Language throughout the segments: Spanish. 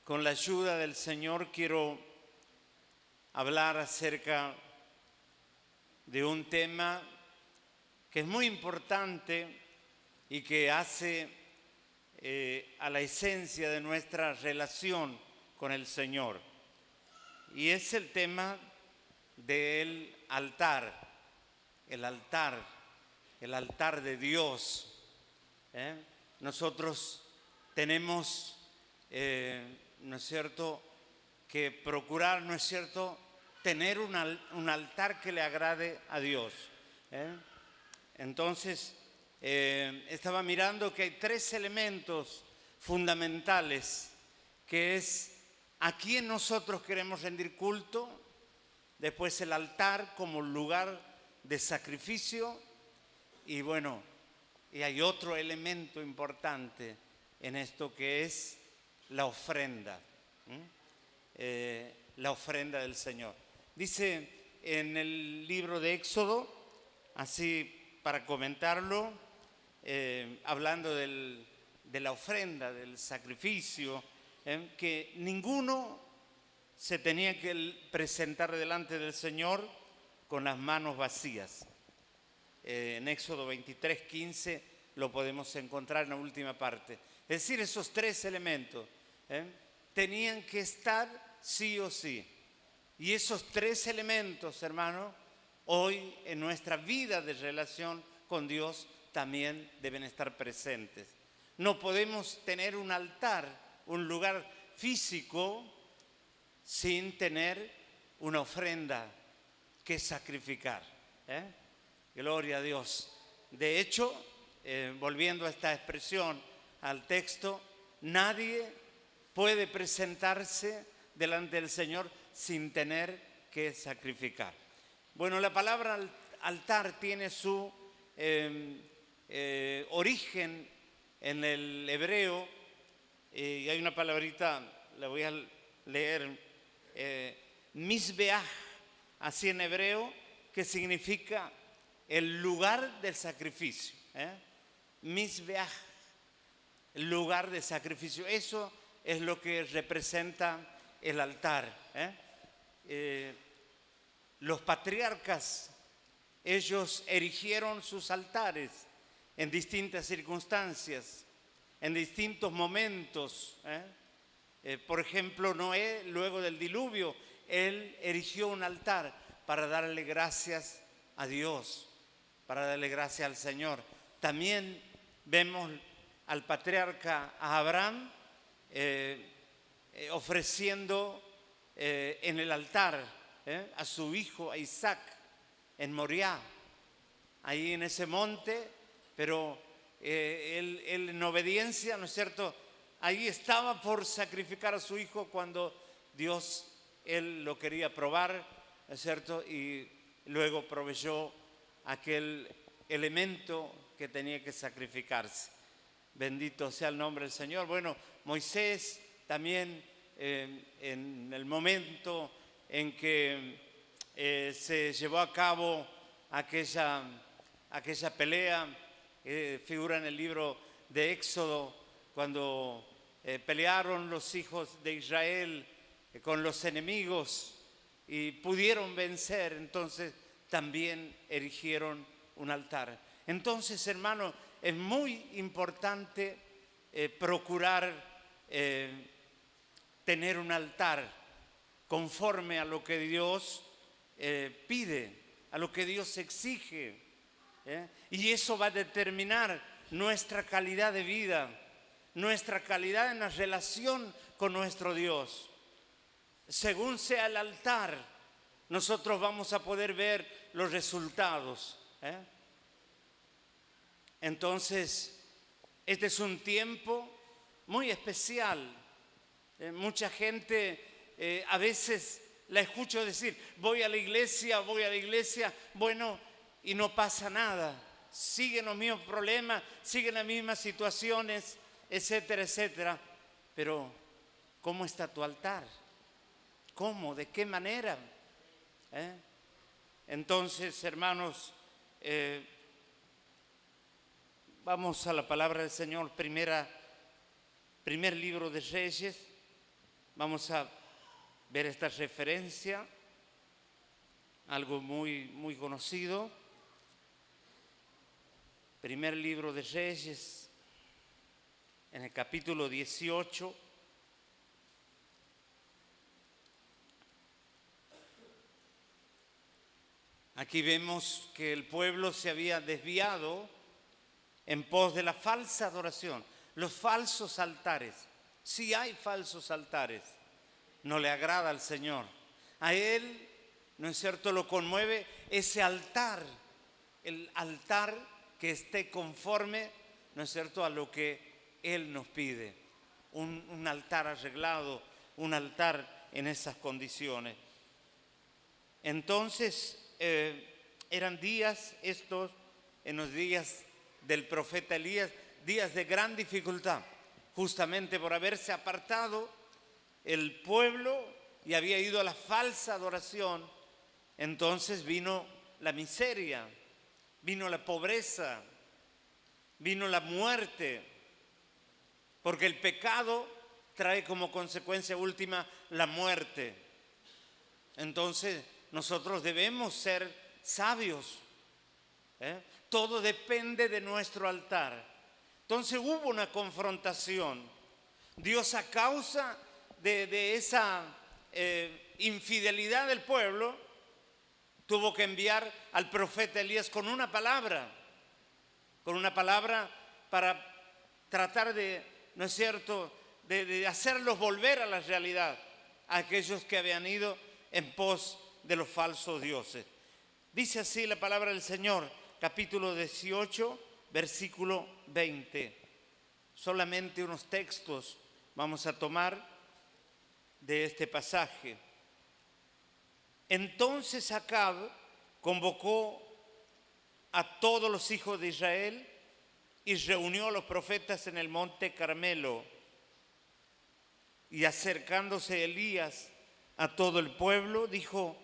con la ayuda del Señor quiero hablar acerca de un tema que es muy importante y que hace a la esencia de nuestra relación con el Señor. Y es el tema del altar, el altar de Dios. Nosotros tenemos, ¿no es cierto?, que procurar, ¿no es cierto?, tener un altar que le agrade a Dios. Entonces, estaba mirando que hay 3 elementos fundamentales, que es a quién nosotros queremos rendir culto, después el altar como lugar de sacrificio, y bueno, y hay otro elemento importante en esto que es la ofrenda, la ofrenda del Señor. Dice en el libro de Éxodo, así para comentarlo, hablando de la ofrenda, del sacrificio, que ninguno se tenía que presentar delante del Señor con las manos vacías. En Éxodo 23, 15 lo podemos encontrar en la última parte. Es decir, esos 3 elementos tenían que estar sí o sí. Y esos 3 elementos, hermano, hoy en nuestra vida de relación con Dios también deben estar presentes. No podemos tener un altar, un lugar físico, sin tener una ofrenda que sacrificar. Gloria a Dios. De hecho, volviendo a esta expresión, al texto, nadie puede presentarse delante del Señor sin tener que sacrificar. Bueno, la palabra altar tiene su origen en el hebreo, y hay una palabrita, la voy a leer, misbeach, así en hebreo, que significa el lugar del sacrificio. Misbeach, el lugar de sacrificio. Eso es lo que representa el altar. Los patriarcas, ellos erigieron sus altares en distintas circunstancias, en distintos momentos. Por ejemplo, Noé, luego del diluvio, él erigió un altar para darle gracias a Dios, para darle gracias al Señor. También vemos al patriarca Abraham ofreciendo en el altar a su hijo, a Isaac, en Moriah, ahí en ese monte, pero él en obediencia, ¿no es cierto?, ahí estaba por sacrificar a su hijo cuando Dios, él lo quería probar, ¿no es cierto?, y luego proveyó aquel elemento que tenía que sacrificarse. Bendito sea el nombre del Señor. Bueno, Moisés también en el momento en que se llevó a cabo aquella pelea, figura en el libro de Éxodo, cuando pelearon los hijos de Israel con los enemigos y pudieron vencer, entonces también erigieron un altar. Entonces, hermano, es muy importante procurar tener un altar conforme a lo que Dios pide, a lo que Dios exige. Y eso va a determinar nuestra calidad de vida, nuestra calidad en la relación con nuestro Dios. Según sea el altar, nosotros vamos a poder ver los resultados. Entonces, este es un tiempo muy especial. Mucha gente a veces la escucho decir, voy a la iglesia, bueno, y no pasa nada. Siguen los mismos problemas, siguen las mismas situaciones, etcétera, etcétera. Pero, ¿cómo está tu altar? ¿Cómo? ¿De qué manera? Entonces, hermanos, vamos a la palabra del Señor, primer libro de Reyes, Vamos a ver esta referencia, algo muy conocido. Primer libro de Reyes, en el capítulo 18. Aquí vemos que el pueblo se había desviado en pos de la falsa adoración, los falsos altares. Sí hay falsos altares, no le agrada al Señor. A Él, ¿no es cierto?, lo conmueve ese altar, el altar que esté conforme, ¿no es cierto?, a lo que Él nos pide. Un altar arreglado, un altar en esas condiciones. Entonces, eran días estos, en los días del profeta Elías, días de gran dificultad, justamente por haberse apartado el pueblo y había ido a la falsa adoración. Entonces vino la miseria, vino la pobreza, vino la muerte, porque el pecado trae como consecuencia última la muerte. Entonces nosotros debemos ser sabios, todo depende de nuestro altar. Entonces hubo una confrontación. Dios, a causa de esa infidelidad del pueblo, tuvo que enviar al profeta Elías con una palabra para tratar de, ¿no es cierto?, de hacerlos volver a la realidad, a aquellos que habían ido en pos de los falsos dioses. Dice así la palabra del Señor, capítulo 18, versículo 20. Solamente unos textos vamos a tomar de este pasaje. Entonces Acab convocó a todos los hijos de Israel y reunió a los profetas en el monte Carmelo. Y acercándose Elías a todo el pueblo, dijo: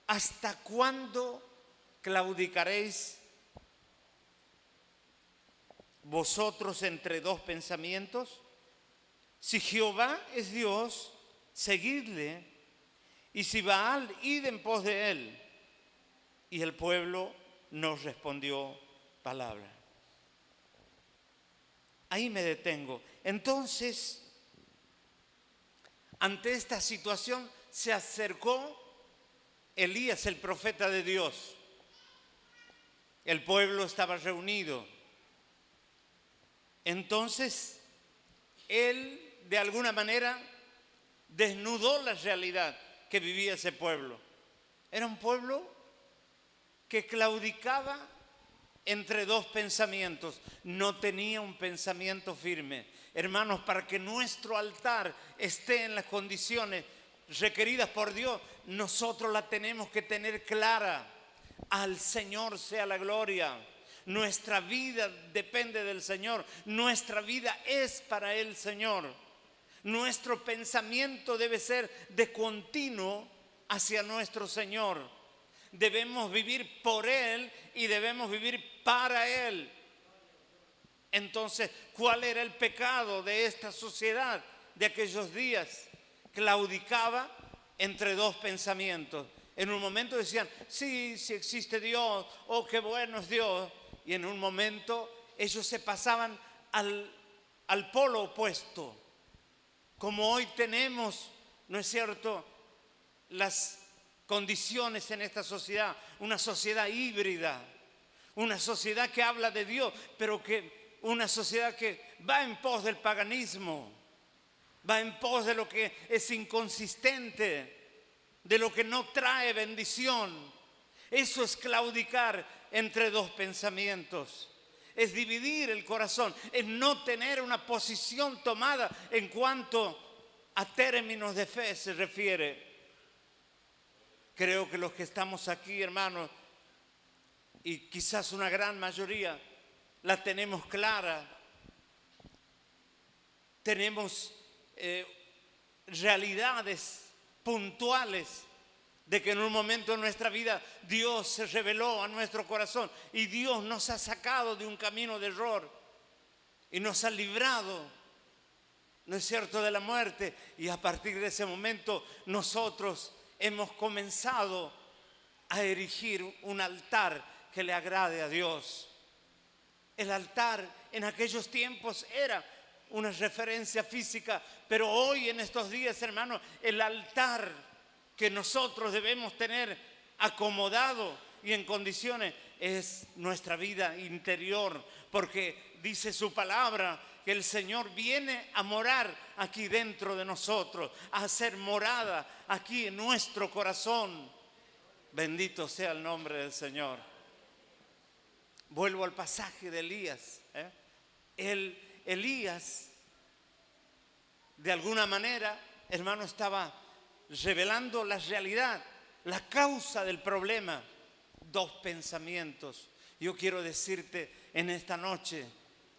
¿hasta cuándo claudicaréis vosotros entre dos pensamientos? Si Jehová es Dios, seguidle, y si Baal, id en pos de él. Y el pueblo no respondió palabra. Ahí me detengo. Entonces, ante esta situación se acercó Elías, el profeta de Dios. El pueblo estaba reunido. Entonces, él de alguna manera desnudó la realidad que vivía ese pueblo. Era un pueblo que claudicaba entre dos pensamientos, no tenía un pensamiento firme. Hermanos, para que nuestro altar esté en las condiciones requeridas por Dios, nosotros la tenemos que tener clara. Al Señor sea la gloria. Nuestra vida depende del Señor. Nuestra vida es para el Señor. Nuestro pensamiento debe ser de continuo hacia nuestro Señor. Debemos vivir por Él y debemos vivir para Él. Entonces, ¿cuál era el pecado de esta sociedad de aquellos días? Claudicaba entre dos pensamientos. En un momento decían, sí existe Dios, oh, qué bueno es Dios. Y en un momento ellos se pasaban al polo opuesto. Como hoy tenemos, ¿no es cierto?, las condiciones en esta sociedad, una sociedad híbrida, una sociedad que habla de Dios, pero que una sociedad que va en pos del paganismo, va en pos de lo que es inconsistente, de lo que no trae bendición. Eso es claudicar entre dos pensamientos. Es dividir el corazón, es no tener una posición tomada en cuanto a términos de fe se refiere. Creo que los que estamos aquí, hermanos, y quizás una gran mayoría, la tenemos clara. Tenemos realidades puntuales de que en un momento de nuestra vida Dios se reveló a nuestro corazón y Dios nos ha sacado de un camino de error y nos ha librado ¿no es cierto?, de la muerte. Y a partir de ese momento nosotros hemos comenzado a erigir un altar que le agrade a Dios. El altar en aquellos tiempos era una referencia física, pero hoy en estos días, hermanos, el altar que nosotros debemos tener acomodado y en condiciones es nuestra vida interior, porque dice su palabra que el Señor viene a morar aquí dentro de nosotros, a hacer morada aquí en nuestro corazón. Bendito sea el nombre del Señor. Vuelvo al pasaje de Elías. Elías, de alguna manera, hermano, estaba revelando la realidad, la causa del problema. Dos pensamientos. Yo quiero decirte en esta noche,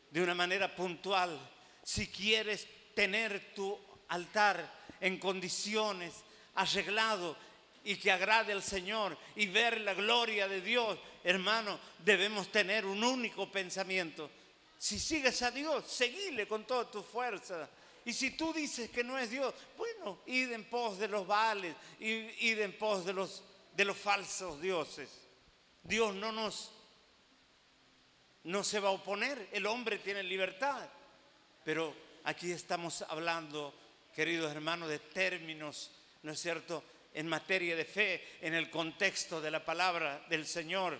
de una manera puntual, si quieres tener tu altar en condiciones, arreglado y que agrade al Señor y ver la gloria de Dios, hermano, debemos tener un único pensamiento. Si sigues a Dios, seguile con toda tu fuerza. Y si tú dices que no es Dios, bueno, id en pos de los Baales, id en pos de los falsos dioses. Dios no se va a oponer, el hombre tiene libertad. Pero aquí estamos hablando, queridos hermanos, de términos, ¿no es cierto?, en materia de fe, en el contexto de la palabra del Señor.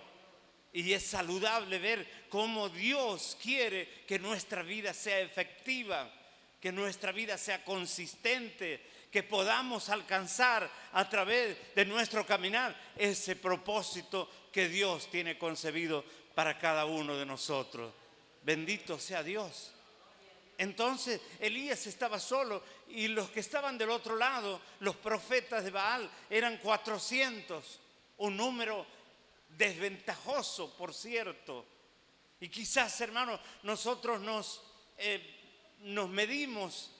Y es saludable ver cómo Dios quiere que nuestra vida sea efectiva, que nuestra vida sea consistente, que podamos alcanzar a través de nuestro caminar ese propósito que Dios tiene concebido para cada uno de nosotros. Bendito sea Dios. Entonces Elías estaba solo y los que estaban del otro lado, los profetas de Baal, eran 400, un número desventajoso, por cierto. Y quizás, hermanos, nosotros nos medimos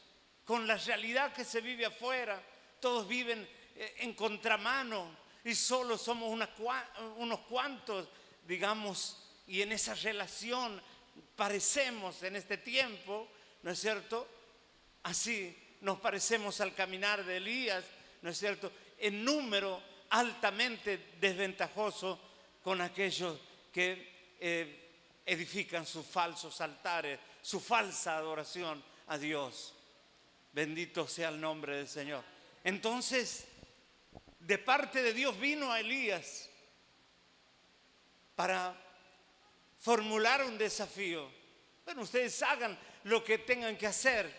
con la realidad que se vive afuera. Todos viven en contramano y solo somos unos cuantos, digamos, y en esa relación parecemos en este tiempo, ¿no es cierto? Así nos parecemos al caminar de Elías, ¿no es cierto?, en número altamente desventajoso con aquellos que edifican sus falsos altares, su falsa adoración a Dios. Bendito sea el nombre del Señor. Entonces, de parte de Dios vino a Elías para formular un desafío. Bueno, ustedes hagan lo que tengan que hacer,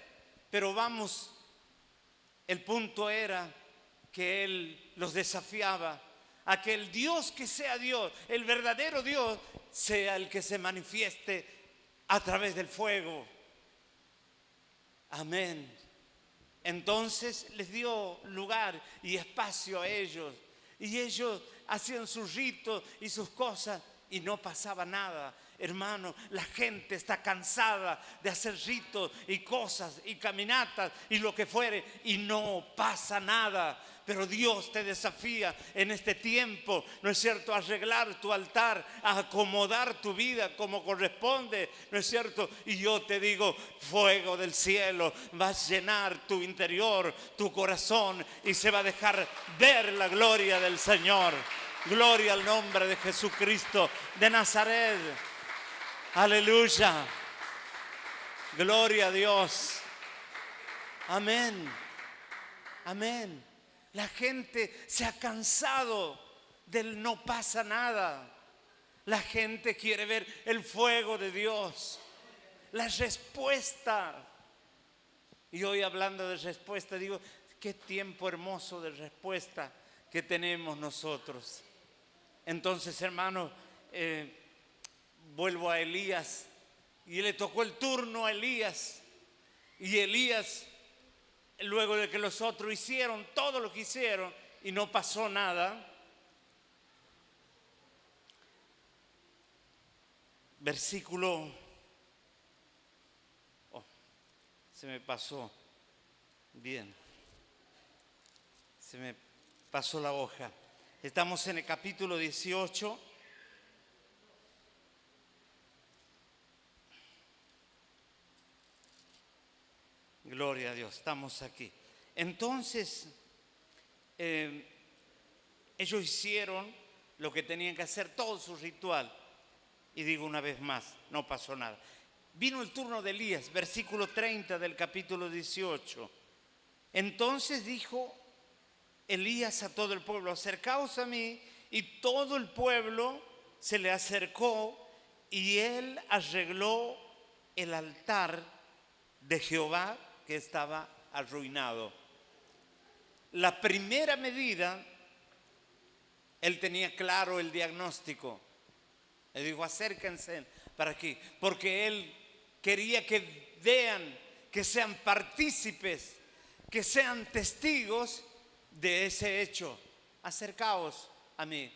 pero vamos, el punto era que él los desafiaba a que el Dios que sea Dios, el verdadero Dios, sea el que se manifieste a través del fuego. Amén. Entonces les dio lugar y espacio a ellos, y ellos hacían sus ritos y sus cosas y no pasaba nada. Hermano, la gente está cansada de hacer ritos y cosas y caminatas y lo que fuere y no pasa nada. Pero Dios te desafía en este tiempo, ¿no es cierto?, a arreglar tu altar, a acomodar tu vida como corresponde, ¿no es cierto? Y yo te digo, fuego del cielo va a llenar tu interior, tu corazón, y se va a dejar ver la gloria del Señor. Gloria al nombre de Jesucristo de Nazaret. Aleluya. Gloria a Dios. Amén. Amén. La gente se ha cansado del no pasa nada. La gente quiere ver el fuego de Dios, la respuesta. Y hoy, hablando de respuesta, digo, qué tiempo hermoso de respuesta que tenemos nosotros. Entonces, hermano, vuelvo a Elías, y le tocó el turno a Elías. Y Elías, luego de que los otros hicieron todo lo que hicieron y no pasó nada, versículo, se me pasó, bien, se me pasó la hoja. Estamos en el capítulo 18. Gloria a Dios, estamos aquí. Entonces, ellos hicieron lo que tenían que hacer, todo su ritual. Y digo una vez más, no pasó nada. Vino el turno de Elías, versículo 30 del capítulo 18. Entonces dijo Elías a todo el pueblo: acercaos a mí. Y todo el pueblo se le acercó y él arregló el altar de Jehová que estaba arruinado. La primera medida, él tenía claro el diagnóstico. Le dijo: acérquense para aquí, porque él quería que vean, que sean partícipes, que sean testigos de ese hecho. Acercaos a mí.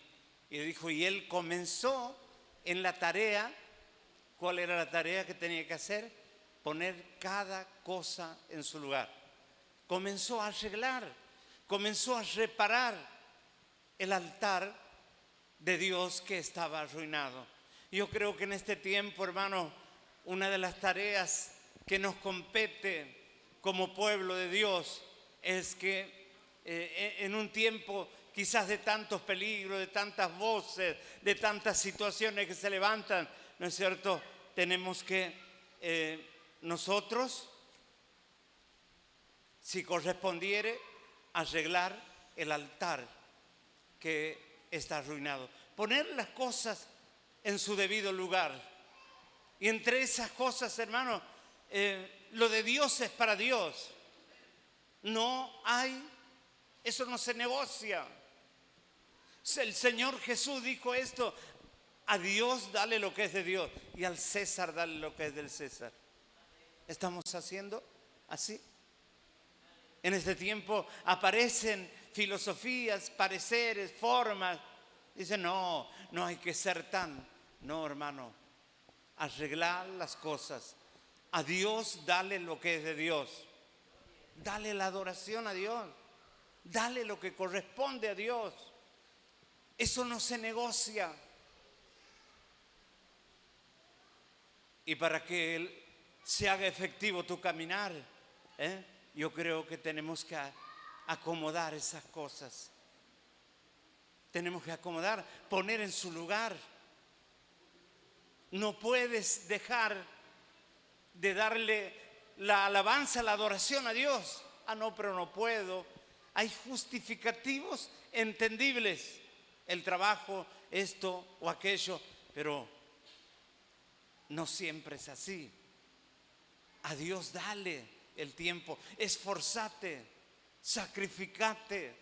Y dijo, y él comenzó en la tarea. ¿Cuál era la tarea que tenía que hacer? Poner cada cosa en su lugar. Comenzó a arreglar, comenzó a reparar el altar de Dios que estaba arruinado. Yo creo que en este tiempo, hermano, una de las tareas que nos compete como pueblo de Dios es que en un tiempo quizás de tantos peligros, de tantas voces, de tantas situaciones que se levantan, ¿no es cierto? Tenemos que nosotros, si correspondiere, arreglar el altar que está arruinado. Poner las cosas en su debido lugar. Y entre esas cosas, hermano, lo de Dios es para Dios. No hay, eso no se negocia. El Señor Jesús dijo esto: a Dios dale lo que es de Dios y al César dale lo que es del César. ¿Estamos haciendo así? En este tiempo aparecen filosofías, pareceres, formas. Dicen, no hay que ser tan. No, hermano, arreglar las cosas. A Dios dale lo que es de Dios. Dale la adoración a Dios. Dale lo que corresponde a Dios. Eso no se negocia. Y para que se haga efectivo tu caminar, yo creo que tenemos que acomodar esas cosas. Tenemos que acomodar, poner en su lugar. No puedes dejar de darle la alabanza, la adoración a Dios. Ah, no, pero no puedo. Hay justificativos entendibles. El trabajo, esto o aquello, pero no siempre es así. A Dios dale el tiempo, esforzate, sacrificate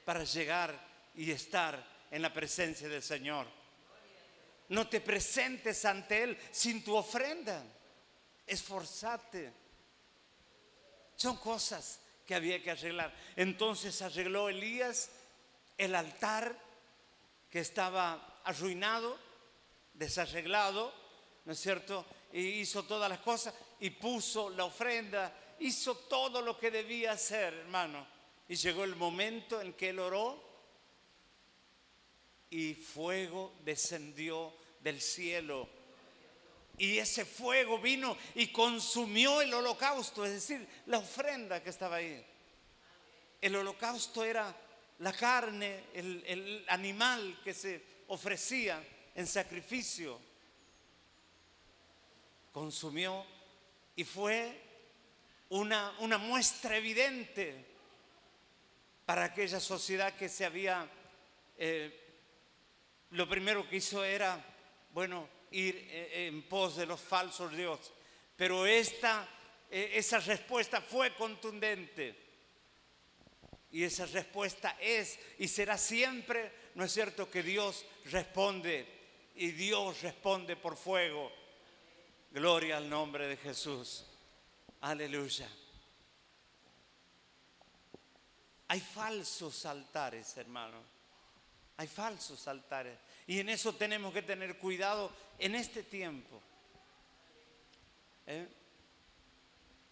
para llegar y estar en la presencia del Señor. No te presentes ante Él sin tu ofrenda. Esforzate. Son cosas que había que arreglar. Entonces arregló Elías el altar que estaba arruinado, desarreglado, ¿no es cierto? Y hizo todas las cosas y puso la ofrenda, hizo todo lo que debía hacer, hermano. Y llegó el momento en que él oró y fuego descendió del cielo. Y ese fuego vino y consumió el holocausto, es decir, la ofrenda que estaba ahí. El holocausto era la carne, el animal que se ofrecía en sacrificio. Consumió y fue una muestra evidente para aquella sociedad que se había, lo primero que hizo era, ir en pos de los falsos dioses. Pero esa respuesta fue contundente. Y esa respuesta es y será siempre, ¿no es cierto?, que Dios responde y Dios responde por fuego. Gloria al nombre de Jesús. Aleluya. Hay falsos altares, hermano. Hay falsos altares. Y en eso tenemos que tener cuidado en este tiempo.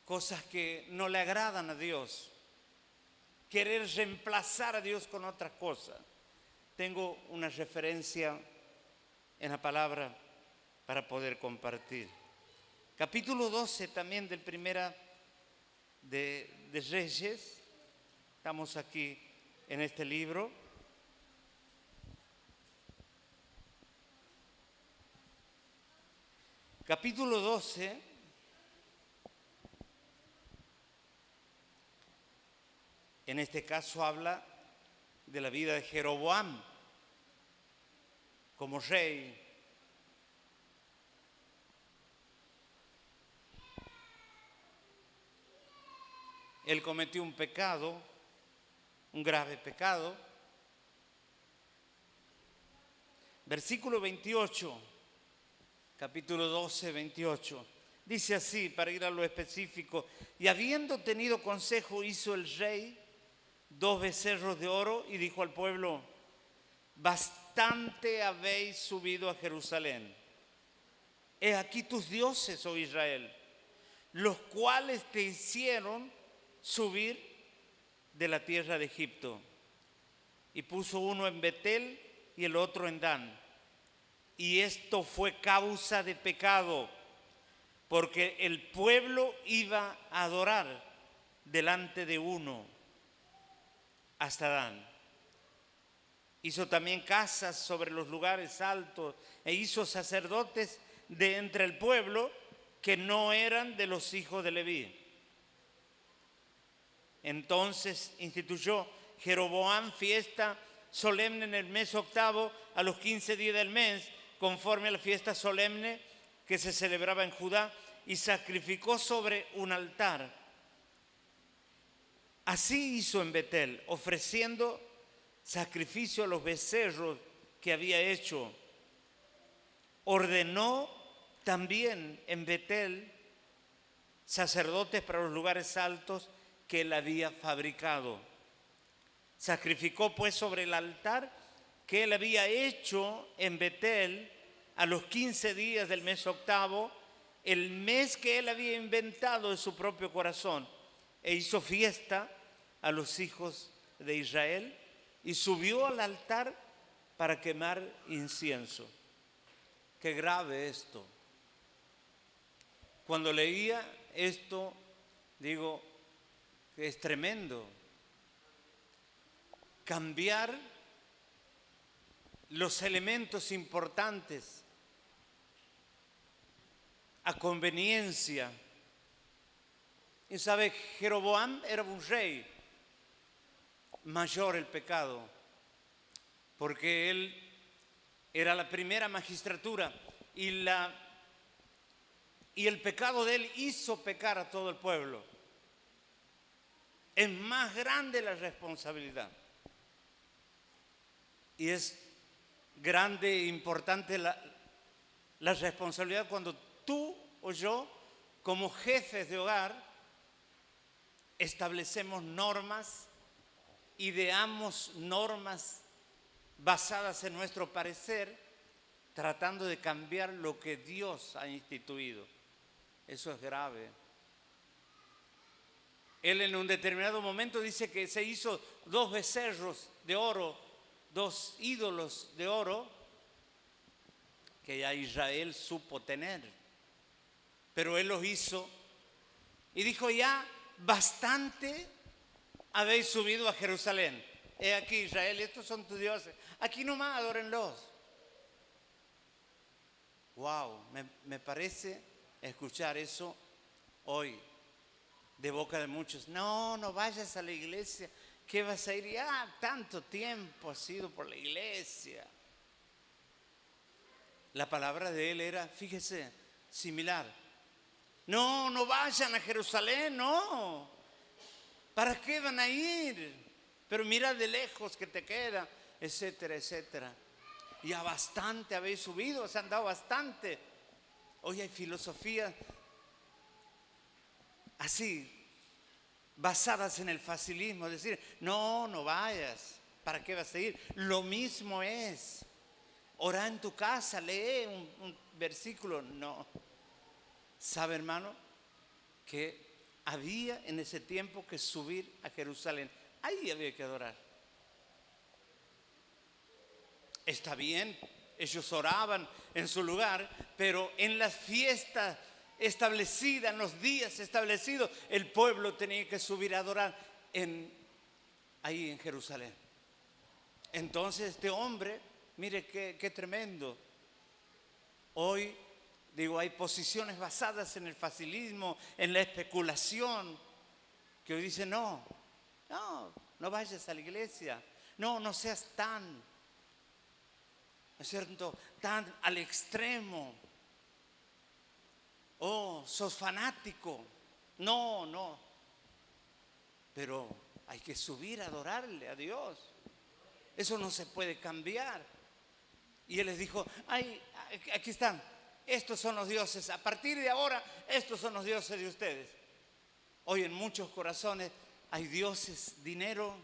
Cosas que no le agradan a Dios. Querer reemplazar a Dios con otras cosas. Tengo una referencia en la palabra para poder compartir. Capítulo 12 también del primera de Reyes. Estamos aquí en este libro. Capítulo 12. En este caso habla de la vida de Jeroboam como rey. Él cometió un pecado, un grave pecado. Versículo 28, capítulo 12, 28. Dice así, para ir a lo específico: y habiendo tenido consejo, hizo el rey 2 becerros de oro y dijo al pueblo: bastante habéis subido a Jerusalén. He aquí tus dioses, oh Israel, los cuales te hicieron subir de la tierra de Egipto. Y puso uno en Betel y el otro en Dan. Y esto fue causa de pecado, porque el pueblo iba a adorar delante de uno hasta Dan. Hizo también casas sobre los lugares altos e hizo sacerdotes de entre el pueblo que no eran de los hijos de Leví. Entonces instituyó Jeroboam fiesta solemne en el mes octavo, a los 15 días del mes, conforme a la fiesta solemne que se celebraba en Judá, y sacrificó sobre un altar. Así hizo en Betel, ofreciendo sacrificio a los becerros que había hecho. Ordenó también en Betel sacerdotes para los lugares altos que él había fabricado. Sacrificó pues sobre el altar que él había hecho en Betel a los 15 días del mes octavo, el mes que él había inventado de su propio corazón, e hizo fiesta a los hijos de Israel y subió al altar para quemar incienso. Qué grave esto. Cuando leía esto, digo, que es tremendo. Cambiar los elementos importantes a conveniencia. Y sabe, Jeroboam era un rey. Mayor el pecado, porque él era la primera magistratura y el pecado de él hizo pecar a todo el pueblo. Es más grande la responsabilidad. Y es grande e importante la responsabilidad cuando tú o yo, como jefes de hogar, establecemos normas, ideamos normas basadas en nuestro parecer, tratando de cambiar lo que Dios ha instituido. Eso es grave. Él en un determinado momento dice que se hizo 2 becerros de oro, 2 ídolos de oro, que ya Israel supo tener. Pero él los hizo y dijo: ya bastante habéis subido a Jerusalén. He aquí, Israel, estos son tus dioses. Aquí nomás adórenlos. Wow, me parece escuchar eso hoy de boca de muchos. No, no vayas a la iglesia. ¿Qué vas a ir? Ya tanto tiempo has ido por la iglesia. La palabra de él era, fíjese, similar. No, no vayan a Jerusalén, no. ¿Para qué van a ir? Pero mira de lejos que te queda, etcétera, etcétera. Ya bastante habéis subido, os han dado bastante. Hoy hay filosofías así, basadas en el facilismo, decir, no, no vayas, ¿para qué vas a ir? Lo mismo es, ora en tu casa, lee un versículo, no. ¿Sabe, hermano? Que había en ese tiempo que subir a Jerusalén, ahí había que adorar. Está bien, ellos oraban en su lugar, pero en las fiestas establecida, en los días establecidos, el pueblo tenía que subir a adorar ahí en Jerusalén. Entonces este hombre, mire qué tremendo. Hoy, digo, hay posiciones basadas en el facilismo, en la especulación, que hoy dicen, no vayas a la iglesia, no seas tan, ¿no es cierto?, tan al extremo. Oh, sos fanático. No. Pero hay que subir a adorarle a Dios. Eso no se puede cambiar. Y él les dijo, aquí están, estos son los dioses. A partir de ahora, estos son los dioses de ustedes. Hoy en muchos corazones hay dioses dinero,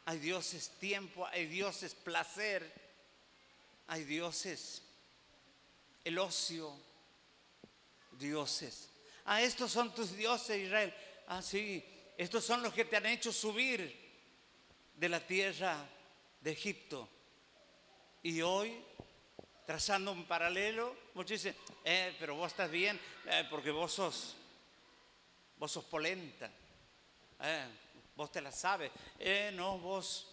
hay dioses tiempo, hay dioses placer, hay dioses el ocio. Dioses. Estos son tus dioses, Israel. Sí, estos son los que te han hecho subir de la tierra de Egipto. Y hoy, trazando un paralelo, muchos dicen, pero vos estás bien, porque vos sos polenta, vos te la sabes. No, vos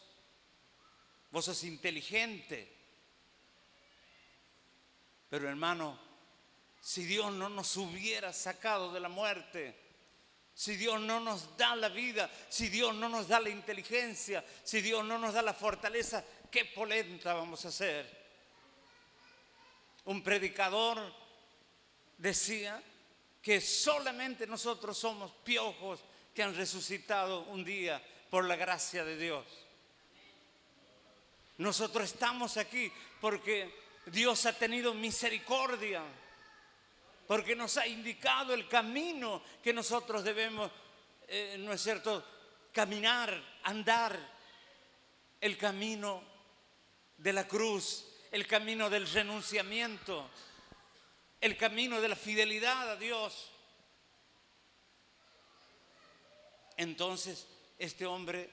sos inteligente. Pero hermano, si Dios no nos hubiera sacado de la muerte, si Dios no nos da la vida, si Dios no nos da la inteligencia, si Dios no nos da la fortaleza, ¿qué polenta vamos a hacer? Un predicador decía que solamente nosotros somos piojos que han resucitado un día por la gracia de Dios. Nosotros estamos aquí porque Dios ha tenido misericordia, porque nos ha indicado el camino que nosotros debemos, ¿no es cierto?, caminar, andar, el camino de la cruz, el camino del renunciamiento, el camino de la fidelidad a Dios. Entonces, este hombre,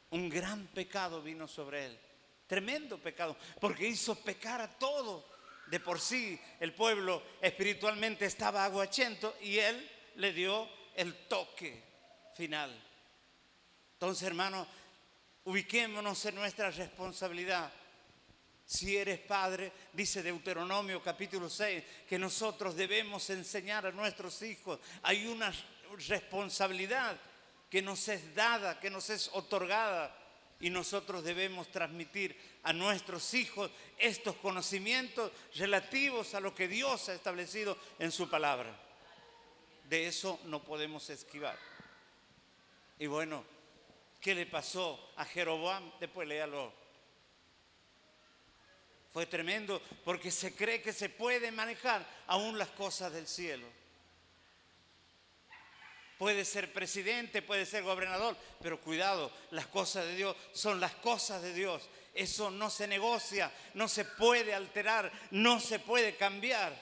un gran pecado vino sobre él, tremendo pecado, porque hizo pecar a todo. De por sí el pueblo espiritualmente estaba aguachento y él le dio el toque final. Entonces, hermano, ubiquémonos en nuestra responsabilidad. Si eres padre, dice Deuteronomio capítulo 6, que nosotros debemos enseñar a nuestros hijos. Hay una responsabilidad que nos es dada, que nos es otorgada, y nosotros debemos transmitir a nuestros hijos estos conocimientos relativos a lo que Dios ha establecido en su palabra. De eso no podemos esquivar. Y bueno, ¿qué le pasó a Jeroboam? Después léalo. Fue tremendo porque se cree que se puede manejar aún las cosas del cielo. Puede ser presidente, puede ser gobernador, pero cuidado, las cosas de Dios son las cosas de Dios. Eso no se negocia, no se puede alterar, no se puede cambiar.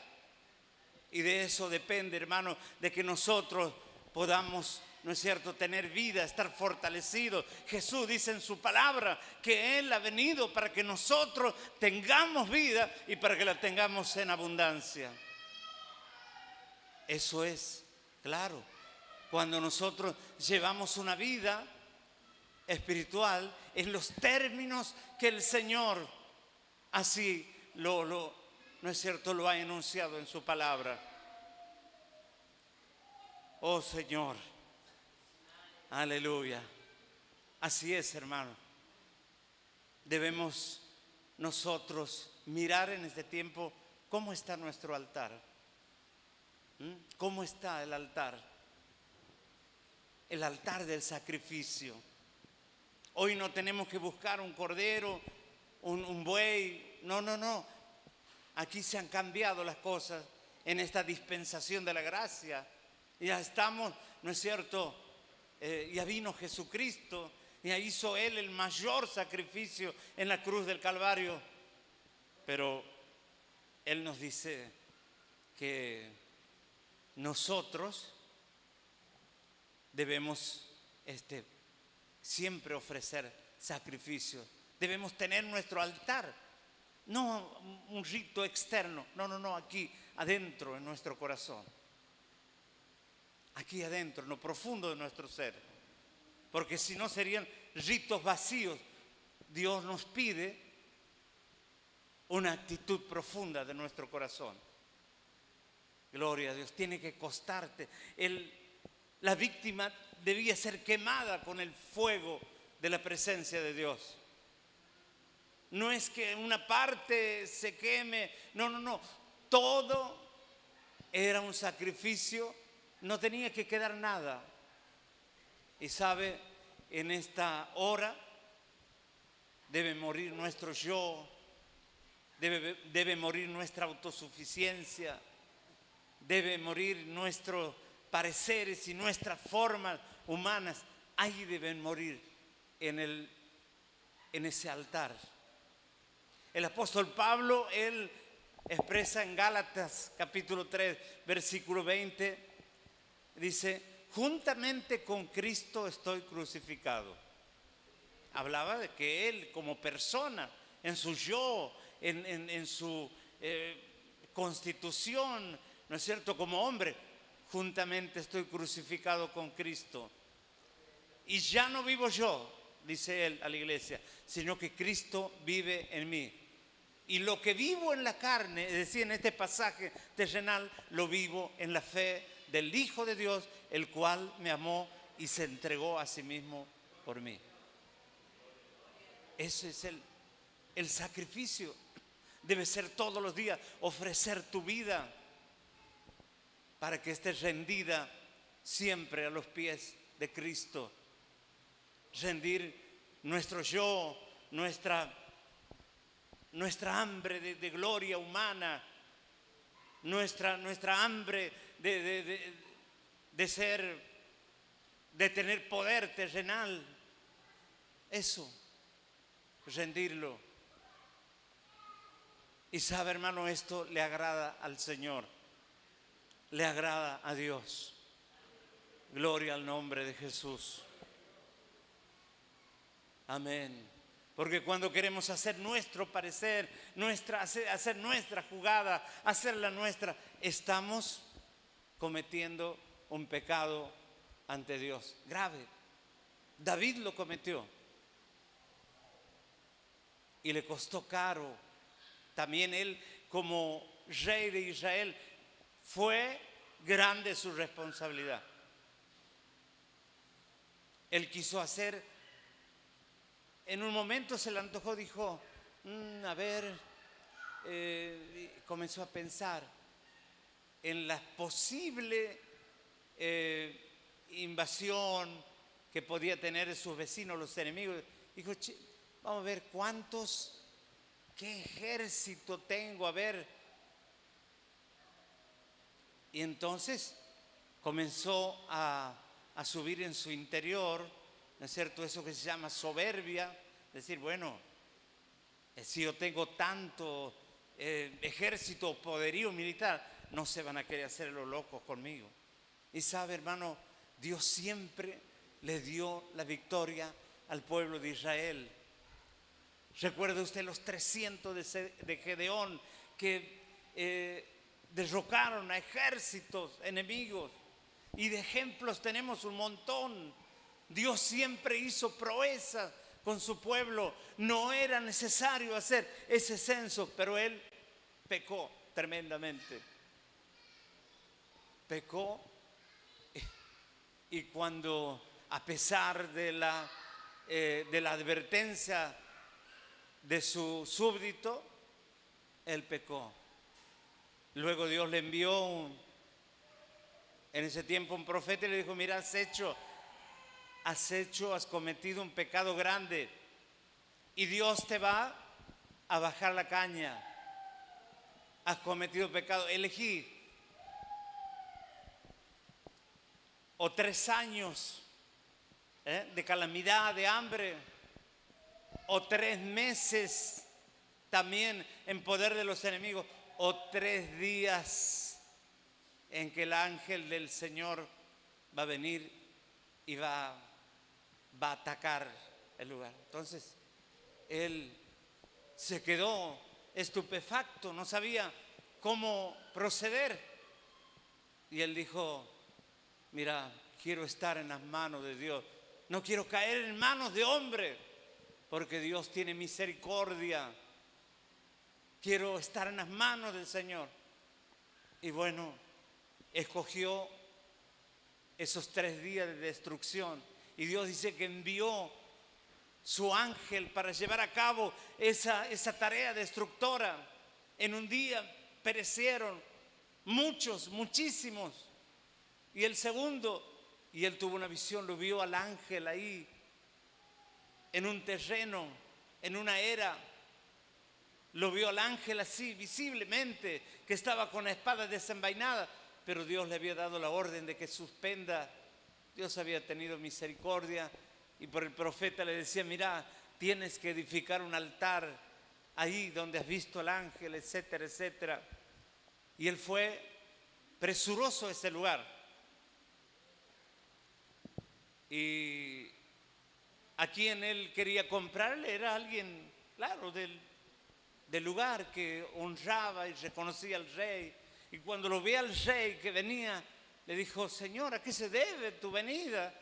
Y de eso depende, hermano, de que nosotros podamos, ¿no es cierto?, tener vida, estar fortalecidos. Jesús dice en su palabra que Él ha venido para que nosotros tengamos vida y para que la tengamos en abundancia. Eso es claro. Cuando nosotros llevamos una vida espiritual en los términos que el Señor así ¿no es cierto?, lo ha enunciado en su palabra. Oh Señor, aleluya. Así es, hermano. Debemos nosotros mirar en este tiempo cómo está nuestro altar. ¿Cómo está el altar? El altar del sacrificio. Hoy no tenemos que buscar un cordero, un buey. No. Aquí se han cambiado las cosas en esta dispensación de la gracia. Ya estamos, ¿no es cierto? Ya vino Jesucristo, ya hizo Él el mayor sacrificio en la cruz del Calvario. Pero Él nos dice que nosotros debemos siempre ofrecer sacrificios. Debemos tener nuestro altar no un rito externo, no, aquí adentro en nuestro corazón, aquí adentro, en lo profundo de nuestro ser, porque si no serían ritos vacíos. Dios nos pide una actitud profunda de nuestro corazón. Gloria a Dios, tiene que costarte. La víctima debía ser quemada con el fuego de la presencia de Dios. No es que una parte se queme, no. Todo era un sacrificio, no tenía que quedar nada. Y sabe, en esta hora debe morir nuestro yo, debe morir nuestra autosuficiencia, debe morir nuestros pareceres y nuestras formas humanas. Ahí deben morir en ese altar. El apóstol Pablo, él expresa en Gálatas capítulo 3, versículo 20, dice: juntamente con Cristo estoy crucificado. Hablaba de que él como persona, en su yo, en su constitución, ¿no es cierto?, como hombre, juntamente estoy crucificado con Cristo. Y ya no vivo yo, dice él a la iglesia, sino que Cristo vive en mí. Y lo que vivo en la carne, es decir, en este pasaje terrenal, lo vivo en la fe del Hijo de Dios, el cual me amó y se entregó a sí mismo por mí. Ese es el sacrificio. Debe ser todos los días, ofrecer tu vida para que estés rendida siempre a los pies de Cristo. Rendir nuestro yo, nuestra hambre de gloria humana, nuestra hambre de tener poder terrenal. Eso, rendirlo. Y sabe, hermano, esto le agrada al Señor, le agrada a Dios. Gloria al nombre de Jesús. Amén. Porque cuando queremos hacer nuestro parecer, hacer nuestra jugada, hacerla nuestra, estamos cometiendo un pecado ante Dios grave. David lo cometió y le costó caro. También él, como rey de Israel, fue grande su responsabilidad. Él quiso hacer, en un momento se le antojó, dijo, comenzó a pensar en la posible invasión que podía tener sus vecinos, los enemigos. Dijo, vamos a ver qué ejército tengo, a ver. Y entonces comenzó a subir en su interior, ¿no es cierto?, eso que se llama soberbia. Decir, bueno, si yo tengo tanto ejército, poderío militar, no se van a querer hacer los locos conmigo. Y sabe, hermano, Dios siempre le dio la victoria al pueblo de Israel. Recuerde usted los 300 de Gedeón que derrocaron a ejércitos enemigos. Y de ejemplos tenemos un montón. Dios siempre hizo proezas con su pueblo. No era necesario hacer ese censo, pero él pecó tremendamente. Pecó, y cuando, a pesar de la advertencia de su súbdito, él pecó. Luego Dios le envió en ese tiempo un profeta y le dijo, mira, has cometido un pecado grande y Dios te va a bajar la caña. Has cometido pecado, elegí o 3 años de calamidad, de hambre, o 3 meses también en poder de los enemigos, o 3 días en que el ángel del Señor va a venir y va a atacar el lugar. Entonces él se quedó estupefacto, no sabía cómo proceder. Y él dijo: mira, quiero estar en las manos de Dios, no quiero caer en manos de hombre, porque Dios tiene misericordia. Quiero estar en las manos del Señor. Y bueno, escogió esos 3 días de destrucción. Y Dios dice que envió su ángel para llevar a cabo esa tarea destructora. En un día perecieron muchísimos. Y el segundo, y él tuvo una visión, lo vio al ángel ahí, en un terreno, en una era. Lo vio al ángel así, visiblemente, que estaba con la espada desenvainada, pero Dios le había dado la orden de que suspenda. Dios había tenido misericordia, y por el profeta le decía: mira, tienes que edificar un altar ahí donde has visto al ángel, etcétera, etcétera. Y él fue presuroso a ese lugar. Y a quien él quería comprarle era alguien, claro, del lugar, que honraba y reconocía al rey. Y cuando lo ve al rey que venía, le dijo: Señor, ¿a qué se debe tu venida?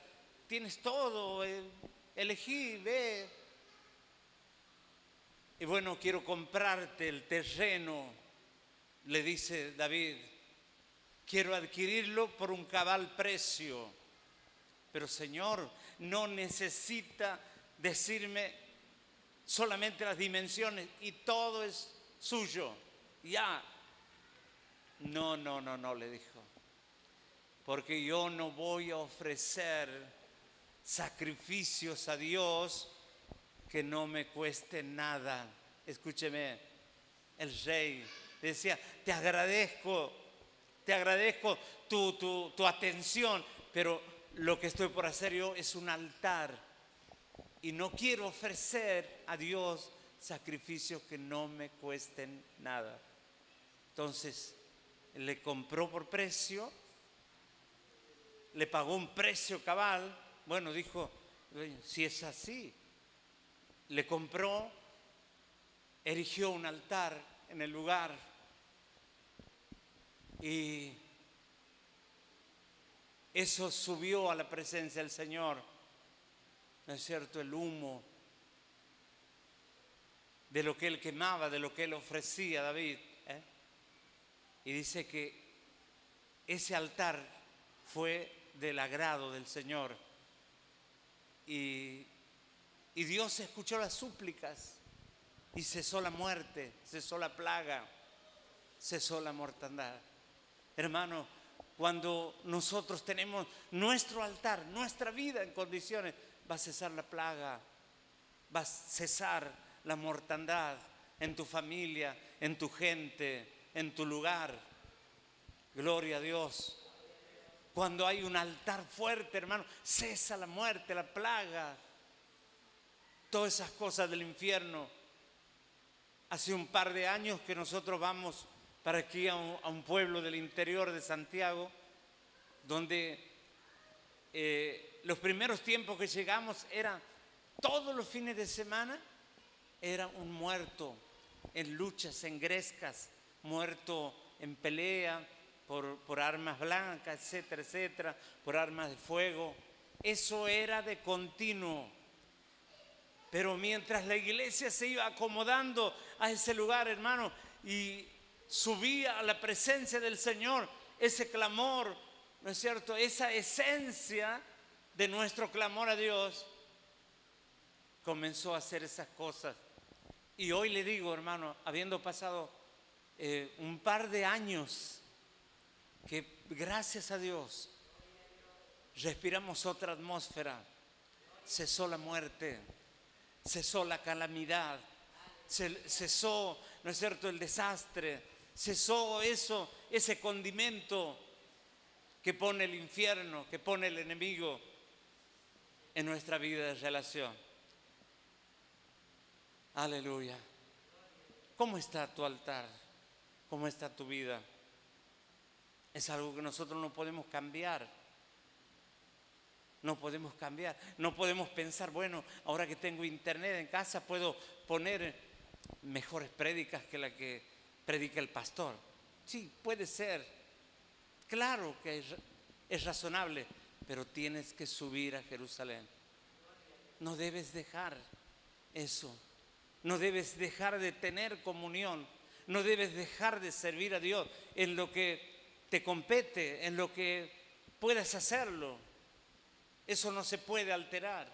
Tienes todo, elegí, ve. Y bueno, quiero comprarte el terreno, le dice David. Quiero adquirirlo por un cabal precio. Pero Señor, no necesita decirme solamente las dimensiones y todo es suyo. Ya. No, le dijo. Porque yo no voy a ofrecer sacrificios a Dios que no me cueste nada. Escúcheme, el rey decía: te agradezco tu atención, pero lo que estoy por hacer yo es un altar y no quiero ofrecer a Dios sacrificios que no me cuesten nada. Entonces le compró por precio, le pagó un precio cabal. Bueno, dijo: si es así, le compró, erigió un altar en el lugar y eso subió a la presencia del Señor, ¿no es cierto? El humo de lo que él quemaba, de lo que él ofrecía a David, Y dice que ese altar fue del agrado del Señor. Y Dios escuchó las súplicas y cesó la muerte, cesó la plaga, cesó la mortandad. Hermano, cuando nosotros tenemos nuestro altar, nuestra vida en condiciones, va a cesar la plaga, va a cesar la mortandad en tu familia, en tu gente, en tu lugar. Gloria a Dios. Cuando hay un altar fuerte, hermano, cesa la muerte, la plaga, todas esas cosas del infierno. Hace un par de años que nosotros vamos para aquí a un pueblo del interior de Santiago, donde los primeros tiempos que llegamos era todos los fines de semana era un muerto en luchas, en grescas, muerto en pelea por armas blancas, etcétera, etcétera, por armas de fuego. Eso era de continuo. Pero mientras la iglesia se iba acomodando a ese lugar, hermano, y subía a la presencia del Señor, ese clamor, ¿no es cierto? Esa esencia de nuestro clamor a Dios comenzó a hacer esas cosas. Y hoy le digo, hermano, habiendo pasado un par de años, que gracias a Dios respiramos otra atmósfera, cesó la muerte, cesó la calamidad, cesó, ¿no es cierto?, el desastre, cesó eso, ese condimento que pone el infierno, que pone el enemigo en nuestra vida de relación. Aleluya. ¿Cómo está tu altar? ¿Cómo está tu vida? Es algo que nosotros no podemos cambiar. No podemos cambiar. No podemos pensar, bueno, ahora que tengo internet en casa puedo poner mejores prédicas que la que predica el pastor. Sí, puede ser. Claro que es razonable, pero tienes que subir a Jerusalén. No debes dejar eso. No debes dejar de tener comunión. No debes dejar de servir a Dios en lo que te compete, en lo que puedas hacerlo. Eso no se puede alterar.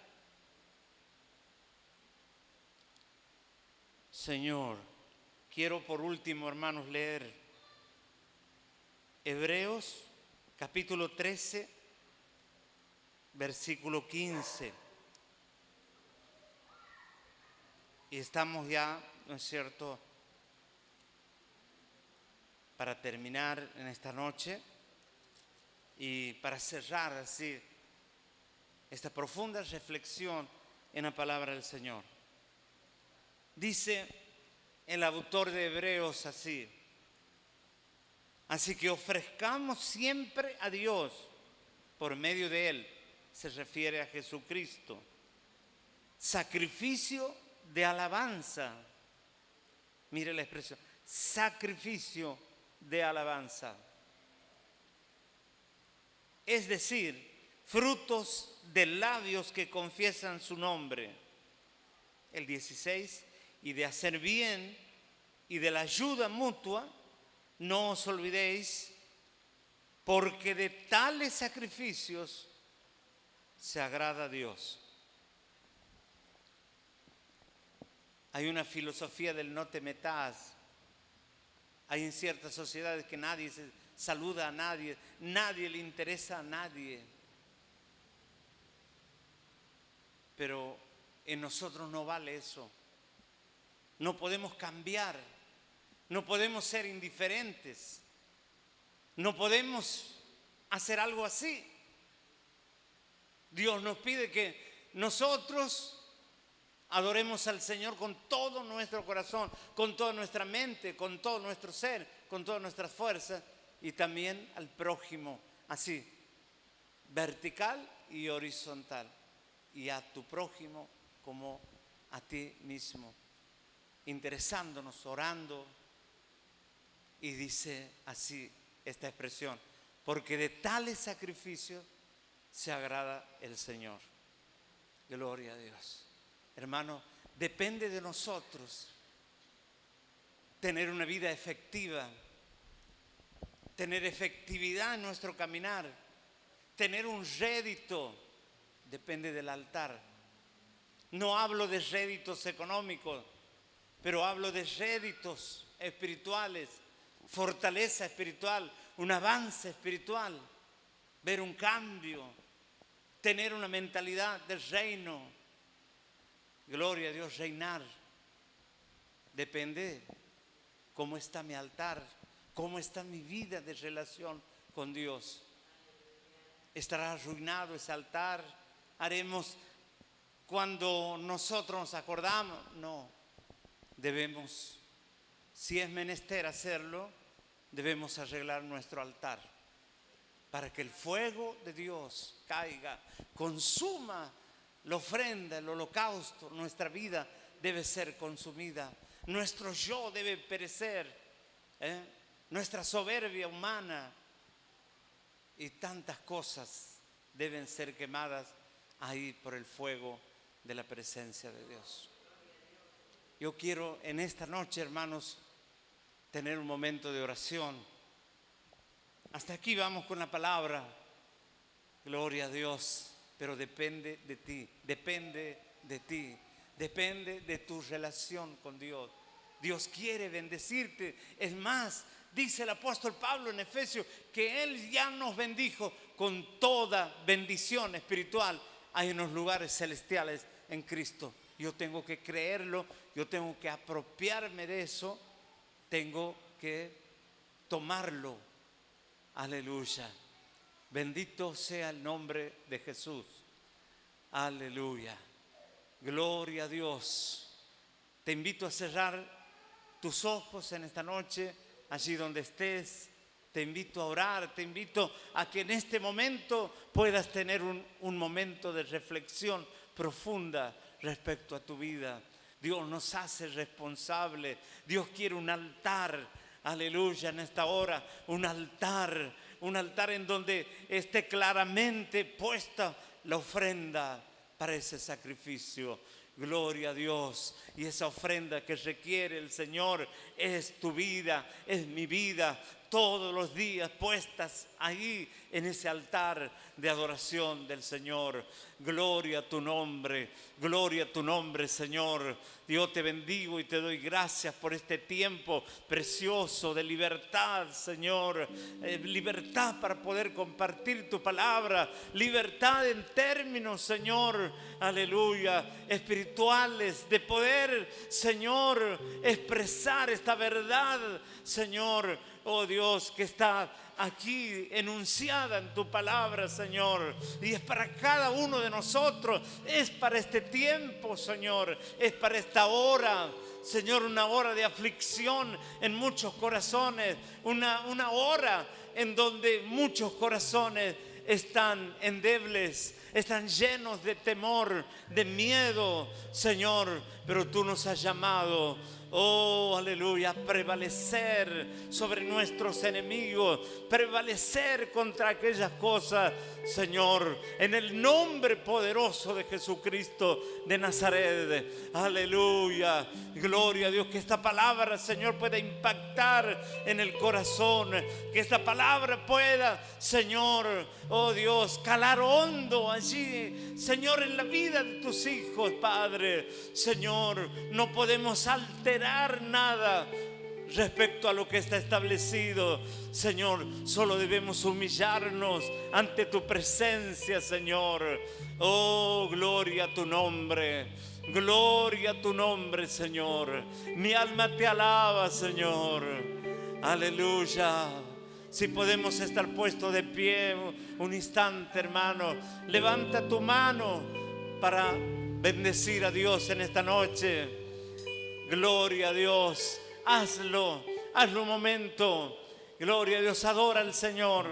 Señor, quiero por último, hermanos, leer Hebreos capítulo 13, versículo 15. Y estamos ya, ¿no es cierto?, para terminar en esta noche y para cerrar así esta profunda reflexión en la palabra del Señor. Dice el autor de Hebreos así: así que ofrezcamos siempre a Dios por medio de Él, se refiere a Jesucristo, sacrificio de alabanza. Mire la expresión, sacrificio de alabanza. Es decir, frutos de labios que confiesan su nombre. El 16, y de hacer bien y de la ayuda mutua, no os olvidéis, porque de tales sacrificios se agrada a Dios. Hay una filosofía del no te metas. Hay en ciertas sociedades que nadie se saluda a nadie, nadie le interesa a nadie. Pero en nosotros no vale eso. No podemos cambiar, no podemos ser indiferentes, no podemos hacer algo así. Dios nos pide que nosotros adoremos al Señor con todo nuestro corazón, con toda nuestra mente, con todo nuestro ser, con todas nuestras fuerzas, y también al prójimo, así, vertical y horizontal, y a tu prójimo como a ti mismo, interesándonos, orando. Y dice así esta expresión: porque de tales sacrificios se agrada el Señor. Gloria a Dios. Hermano, depende de nosotros tener una vida efectiva, tener efectividad en nuestro caminar, tener un rédito. Depende del altar. No hablo de réditos económicos, pero hablo de réditos espirituales, fortaleza espiritual, un avance espiritual, ver un cambio, tener una mentalidad del reino. Gloria a Dios, reinar. Depende cómo está mi altar, cómo está mi vida de relación con Dios. ¿Estará arruinado ese altar? ¿Haremos cuando nosotros nos acordamos? No. Debemos, si es menester hacerlo, debemos arreglar nuestro altar para que el fuego de Dios caiga, consuma la ofrenda, el holocausto. Nuestra vida debe ser consumida, nuestro yo debe perecer, nuestra soberbia humana y tantas cosas deben ser quemadas ahí por el fuego de la presencia de Dios. Yo quiero en esta noche, hermanos, tener un momento de oración. Hasta aquí vamos con la palabra. Gloria a Dios. Pero depende de ti, depende de ti, depende de tu relación con Dios. Dios quiere bendecirte. Es más, dice el apóstol Pablo en Efesios que Él ya nos bendijo con toda bendición espiritual hay en los lugares celestiales en Cristo. Yo tengo que creerlo, yo tengo que apropiarme de eso, tengo que tomarlo. Aleluya. Bendito sea el nombre de Jesús. Aleluya. Gloria a Dios. Te invito a cerrar tus ojos en esta noche, allí donde estés. Te invito a orar, te invito a que en este momento puedas tener un momento de reflexión profunda respecto a tu vida. Dios nos hace responsables. Dios quiere un altar, aleluya, en esta hora, un altar en donde esté claramente puesta la ofrenda para ese sacrificio. Gloria a Dios. Y esa ofrenda que requiere el Señor es tu vida, es mi vida, todos los días puestas ahí en ese altar de adoración del Señor. Gloria a tu nombre, Señor. Dios, te bendigo y te doy gracias por este tiempo precioso de libertad, Señor. Libertad para poder compartir tu palabra, libertad en términos, Señor, aleluya, espirituales, de poder, Señor, expresar esta verdad, Señor, oh Dios, que está aquí enunciada en tu palabra, Señor. Y es para cada uno de nosotros, es para este tiempo, Señor, es para esta hora, Señor, una hora de aflicción en muchos corazones, una hora en donde muchos corazones están endebles, están llenos de temor, de miedo, Señor, pero tú nos has llamado, oh, aleluya, a prevalecer sobre nuestros enemigos, prevalecer contra aquellas cosas, Señor, en el nombre poderoso de Jesucristo de Nazaret. Aleluya, gloria a Dios, que esta palabra, Señor, pueda impactar en el corazón, que esta palabra pueda, Señor, oh Dios, calar hondo allí, Señor, en la vida de tus hijos, Padre. Señor, no podemos alterar nada respecto a lo que está establecido, Señor. Solo debemos humillarnos ante tu presencia, Señor. Oh, gloria a tu nombre, Señor. Mi alma te alaba, Señor. Aleluya. Si podemos estar puestos de pie un instante, hermano, levanta tu mano para bendecir a Dios en esta noche. Gloria a Dios. Hazlo un momento. Gloria a Dios, adora al Señor.